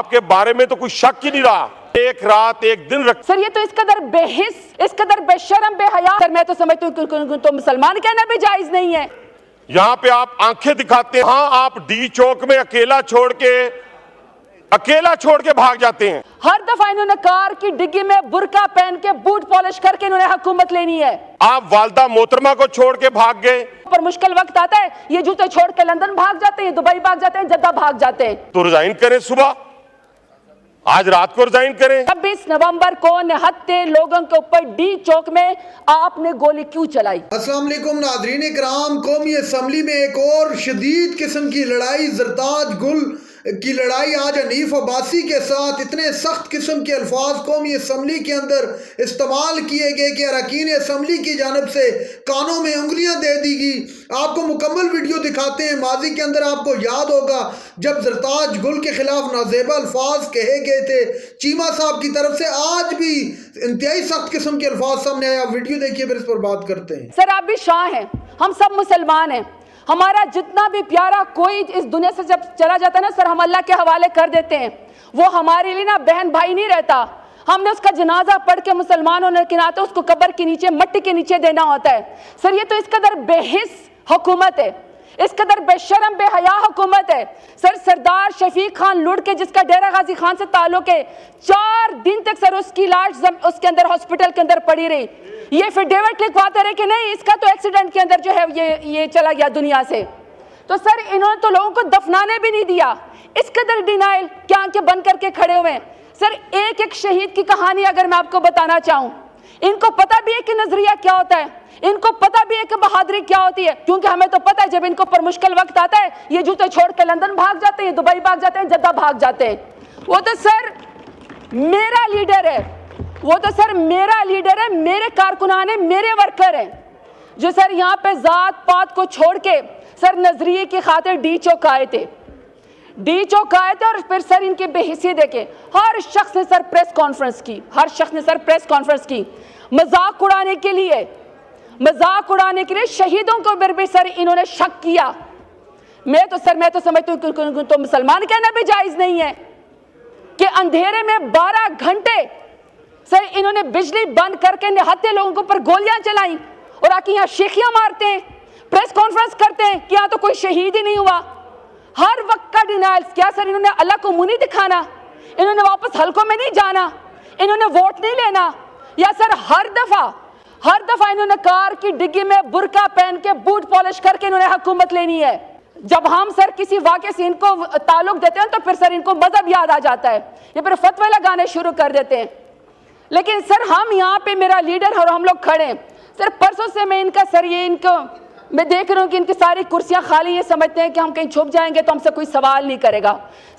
आपके बारे में तो कुछ शक ही नहीं रहा। एक रात एक दिन रख। सर ये तो इस कदर बेहिस, इस कदर बेशरम, बेहया, सर मैं तो समझती हूँ तो मुसलमान कहना भी जायज नहीं है। यहाँ पे आप आंखें दिखाते हैं। हाँ, आप डी चौक में अकेला छोड़ के भाग जाते हैं। हर दफा इन्होंने कार की डिग्गी में बुरका पहन के बूट पॉलिश करके इन्होंने हुकूमत लेनी है। आप वालदा मोहतरमा को छोड़ के भाग गए। पर मुश्किल वक्त आता है, ये जूते छोड़ के लंदन भाग जाते हैं, दुबई भाग जाते हैं, जद्दा भाग जाते हैं। तो रिजाइन करें, सुबह आज रात को रिजाइन करें। 26 नवंबर को निहत्ते लोगों के ऊपर डी चौक में आपने गोली क्यों चलाई? अस्सलाम वालेकुम नाज़रीन इकराम, कौमी असम्बली में एक और शदीद किस्म की लड़ाई, जरताज गुल की लड़ाई आज हनीफ अब्बासी के साथ इतने सख्त किस्म के अल्फाज कौमी असम्बली के अंदर इस्तेमाल किए गए कि अरकान असम्बली की जानब से कानों में उंगलियां दे दी गई। आपको मुकम्मल वीडियो दिखाते हैं। माजी के अंदर आपको याद होगा जब जरताज गुल के खिलाफ नाजेबा अल्फाज कहे गए थे चीमा साहब की तरफ से, आज भी इंतहाई सख्त किस्म के अल्फाज सामने आया। आप वीडियो देखिए, फिर इस पर बात करते हैं। सर आप भी शाह हैं, हम सब मुसलमान हैं। हमारा जितना भी प्यारा कोई इस दुनिया से जब चला जाता है ना सर, हम अल्लाह के हवाले कर देते हैं। वो हमारे लिए ना बहन भाई नहीं रहता। हमने उसका जनाजा पढ़ के मुसलमानों ने के नाते उसको कब्र के नीचे, मट्टी के नीचे देना होता है। सर ये तो इस कदर बेहिस हुकूमत है, इस कदर बेशरम, बेहया हुकूमत है। सर सरदार शफीक खान लुढ़ के, जिसका डेरा गाजी खान से ताल्लुक है, 4 दिन तक सर उसकी लाश उसके अंदर हॉस्पिटल के अंदर पड़ी रही। ये फिर डेविड लिखवाते रहे कि नहीं इसका तो एक्सीडेंट के अंदर जो है ये चला गया दुनिया से। तो सर इन्होंने तो लोगों को दफनाने भी नहीं दिया। इस कदर डिनाइल, क्या आंखें बंद करके खड़े हुए हैं। सर एक एक शहीद की कहानी अगर मैं आपको बताना चाहूँ, इनको पता भी है कि नजरिया क्या होता है, इनको पता भी है कि बहादुरी क्या होती है। क्योंकि हमें तो पता है जब इनको पर मुश्किल वक्त आता है, ये जूते छोड़ के लंदन भाग जाते हैं, दुबई भाग जाते हैं, जद्दा भाग जाते हैं। वो तो सर मेरा लीडर है, वो तो सर मेरा लीडर है, मेरे कारकुनान है, मेरे वर्कर हैं, जो सर यहाँ पे जात पात को छोड़ के सर नजरिए की खातिर डी चौक आए थे। डी चौक आए थे और फिर सर इनकी बेहिसी देखे हर शख्स ने सर प्रेस कॉन्फ्रेंस की, हर शख्स ने सर प्रेस कॉन्फ्रेंस की मजाक उड़ाने के लिए, मजाक उड़ाने के लिए। शहीदों को भी सर इन्होंने शक किया। मैं तो समझती हूँ तो मुसलमान कहना भी जायज नहीं है कि अंधेरे में 12 घंटे सर इन्होंने बिजली बंद करके निहत्ते लोगों के ऊपर गोलियां चलाई और आके यहाँ शेखियां मारते हैं, प्रेस कॉन्फ्रेंस करते हैं कि यहाँ तो कोई शहीद ही नहीं हुआ। हर वक्त का डिनाइल। क्या सर इन्होंने अल्लाह को मुंह नहीं दिखाना? इन्होंने वापस हलकों में नहीं जाना? इन्होंने वोट नहीं लेना? या सर हर दफा इन्होंने कार की डिग्गी में बुरका पहन के बूट पॉलिश करके इन्होंने हुकूमत लेनी है? जब हम सर किसी वाक़े से इनको ताल्लुक देते हैं तो फिर सर इनको मजहब याद आ जाता है, ये फिर फतवे लगाने शुरू कर देते हैं। लेकिन सर हम यहाँ पे, मेरा लीडर और हम लोग खड़े हैं। सर परसों से मैं इनका सर ये इनको मैं देख रहा हूँ कि इनकी सारी कुर्सियाँ खाली, ये समझते हैं कि हम कहीं छुप जाएंगे तो हमसे कोई सवाल नहीं करेगा।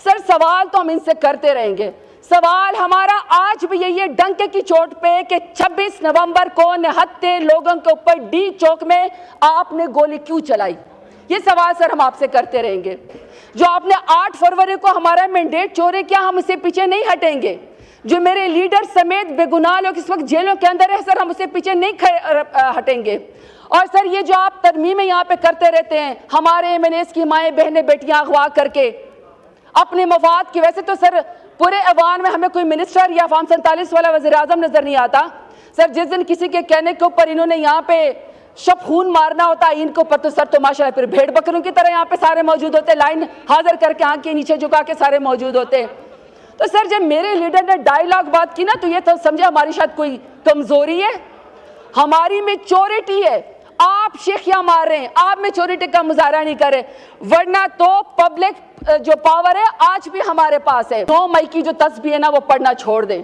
सर सवाल तो हम इनसे करते रहेंगे। सवाल हमारा आज भी यही है डंके की चोट पे कि 26 नवंबर को निहत्ते लोगों के ऊपर डी चौक में आपने गोली क्यों चलाई? ये सवाल सर हम आपसे करते रहेंगे। जो आपने 8 फरवरी को हमारा मैंडेट चोरी किया, हम इससे पीछे नहीं हटेंगे। जो मेरे लीडर समेत बेगुनाह लोग इस वक्त जेलों के अंदर है सर, हम उससे पीछे नहीं हटेंगे। और सर ये जो आप तरमीमें यहाँ पे करते रहते हैं, हमारे एमएनएस की माएँ बहनें बेटियाँ अगवा करके अपने मवाद की, वैसे तो सर पूरे अवान में हमें कोई मिनिस्टर या फॉर्म 47 वाला वज़ीर आज़म नजर नहीं आता। सर जिस दिन किसी के कहने के ऊपर इन्होंने यहाँ पे शफून मारना होता है इनके ऊपर, तो सर तो माशाल्लाह फिर भेड़ बकरों की तरह यहाँ पे सारे मौजूद होते, लाइन हाजिर करके आँख के नीचे झुका के सारे मौजूद होते। तो सर जब मेरे लीडर ने डायलॉग बात की ना, तो ये तो समझे हमारी शायद कोई कमजोरी है, हमारी मेच्योरिटी है। आप शेखियां मार रहे हैं, आप मेच्योरिटी का मुजाहरा नहीं कर रहे, वरना तो पब्लिक जो पावर है आज भी हमारे पास है। 9 मई की जो तस्बीह है ना, वो पढ़ना छोड़ दें।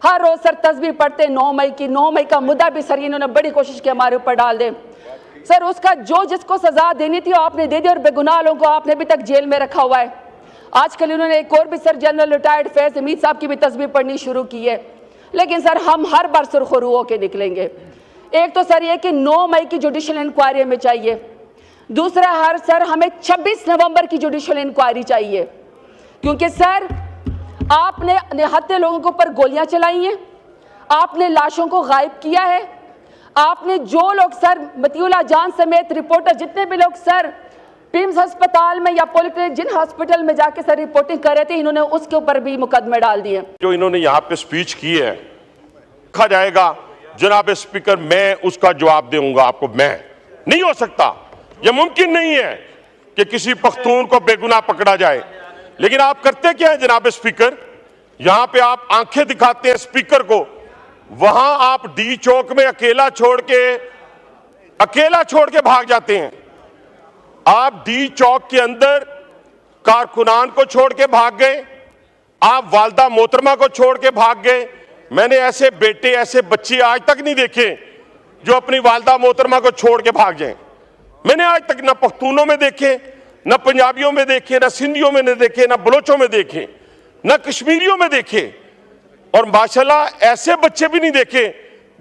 हर रोज सर तस्बीह पढ़ते 9 मई की। 9 मई का मुद्दा भी सर इन्होंने बड़ी कोशिश की हमारे ऊपर डाल दें। सर उसका जो जिसको सजा देनी थी आपने दे दी, और बेगुनाह लोगों को आपने अभी तक जेल में रखा हुआ है। आजकल इन्होंने एक और भी sir general retired Faiz Hamid साहब की भी तस्बीह पढ़नी शुरू की है। लेकिन सर हम हर बार सुरखरू होकर निकलेंगे। एक तो सर ये कि 9 मई की जुडिशल इंक्वायरी हमें चाहिए। दूसरा सर हमें 26 नवंबर की जुडिशल इंक्वायरी चाहिए, क्योंकि सर आपने निहत्ते लोगों के ऊपर गोलियां चलाई हैं, आपने लाशों को गायब किया है, आपने जो लोग सर मतीउल्लाह जान समेत रिपोर्टर जितने भी लोग सर पिम्स अस्पताल में या पॉलिक्लिनिक जिन हॉस्पिटल में जाके सर रिपोर्टिंग कर रहे थे, इन्होंने उसके ऊपर भी मुकदमे डाल दिए। जो इन्होंने यहाँ पे स्पीच की है, कहा जाएगा जनाब स्पीकर मैं उसका जवाब दूंगा आपको। मैं नहीं हो सकता, यह मुमकिन नहीं है कि किसी पख्तून को बेगुनाह पकड़ा जाए। लेकिन आप करते क्या है जनाब स्पीकर, यहां पे आप आंखें दिखाते हैं स्पीकर को, वहां आप डी चौक में अकेला छोड़ के भाग जाते हैं। आप डी चौक के अंदर कारकुनान को छोड़ के भाग गए, आप वालदा मोहतरमा को छोड़ के भाग गए। मैंने ऐसे बेटे, ऐसे बच्चे आज तक नहीं देखे जो अपनी वालदा मोहतरमा को छोड़ के भाग जाएं। मैंने आज तक ना पख्तूनों में देखे, ना पंजाबियों में देखे, ना सिंधियों में नहीं देखे, ना बलोचों में देखे, ना कश्मीरियों में देखे, और माशाल्लाह ऐसे बच्चे भी नहीं देखे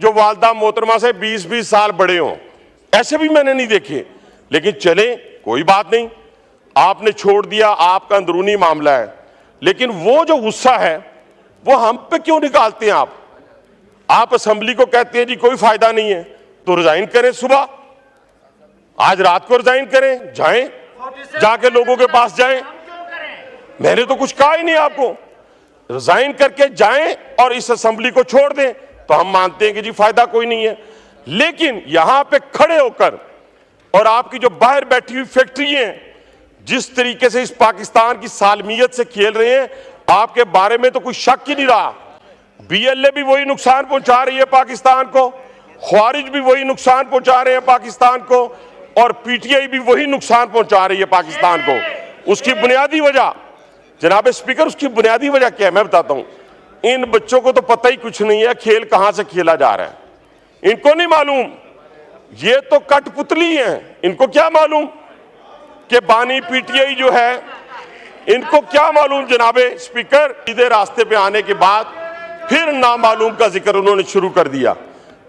जो वालदा मोहतरमा से 20-20 साल बड़े हों, ऐसे भी मैंने नहीं देखे। लेकिन चले, कोई बात नहीं, आपने छोड़ दिया, आपका अंदरूनी मामला है। लेकिन वो जो गुस्सा है वो हम पे क्यों निकालते हैं आप असेंबली को कहते हैं जी कोई फायदा नहीं है, तो रिजाइन करें, सुबह आज रात को रिजाइन करें, जाएं, जाके लोगों के पास जाएं। मैंने तो कुछ कहा ही नहीं आपको, रिजाइन करके जाएं और इस असेंबली को छोड़ दें, तो हम मानते हैं कि जी फायदा कोई नहीं है। लेकिन यहां पे खड़े होकर और आपकी जो बाहर बैठी हुई फैक्ट्री हैं, जिस तरीके से इस पाकिस्तान की सालमियत से खेल रहे हैं, आपके बारे में तो कोई शक ही नहीं रहा। बीएलए भी वही नुकसान पहुंचा रही है पाकिस्तान को, ख्वारिज भी वही नुकसान पहुंचा रहे हैं पाकिस्तान को, और पीटीआई भी वही नुकसान पहुंचा रही है पाकिस्तान को। उसकी बुनियादी वजह जनाब स्पीकर, उसकी बुनियादी वजह क्या है मैं बताता हूं। इन बच्चों को तो पता ही कुछ नहीं है खेल कहां से खेला जा रहा है, इनको नहीं मालूम। ये तो कठपुतली हैं, इनको क्या मालूम कि बानी पीटीआई जो है, इनको क्या मालूम जनाबे स्पीकर। सीधे रास्ते पे आने के बाद फिर नामालूम का जिक्र उन्होंने शुरू कर दिया।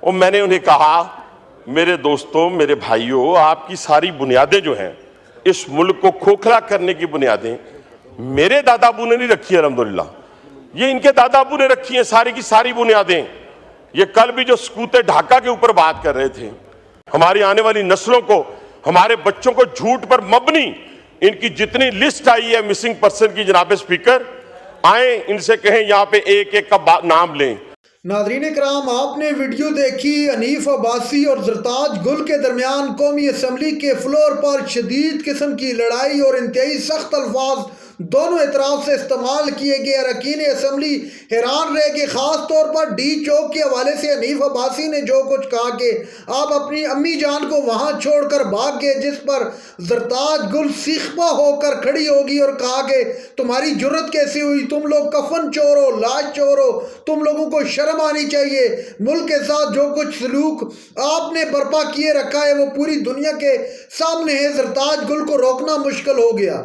और मैंने उन्हें कहा, मेरे दोस्तों, मेरे भाइयों, आपकी सारी बुनियादें जो हैं, इस मुल्क को खोखला करने की बुनियादें मेरे दादाबू ने नहीं रखी है, अल्हम्दुलिल्लाह, ये इनके दादाबू ने रखी है सारी की सारी बुनियादें। ये कल भी जो सकूते ढाका के ऊपर बात कर रहे थे, हमारी आने वाली नस्लों को, हमारे बच्चों को झूठ पर मबनी इनकी जितनी लिस्ट आई है मिसिंग पर्सन की, जनाब स्पीकर, आए इनसे कहें यहाँ पे एक एक का नाम लें। नाज़रीन इकराम, आपने वीडियो देखी हनीफ अब्बासी और ज़रताज गुल के दरमियान कौमी असम्बली के फ्लोर पर शदीद किस्म की लड़ाई और इंतहाई सख्त अल्फाज दोनों एतराफ़ से इस्तेमाल किए गए। अरकान असम्बली हैरान रह गए, ख़ास तौर पर डी चौक के हवाले से हनीफ अब्बासी ने जो कुछ कहा कि आप अपनी अम्मी जान को वहाँ छोड़कर भाग गए, जिस पर ज़रताज गुल सीखपा होकर खड़ी होगी और कहा कि तुम्हारी जुर्रत कैसी हुई, तुम लोग कफन चोर हो, लाश चोर हो, तुम लोगों को शर्म आनी चाहिए। मुल्क के साथ जो कुछ सलूक आपने बर्पा किए रखा है वो पूरी दुनिया के सामने है। ज़रताज गुल को रोकना मुश्किल हो गया।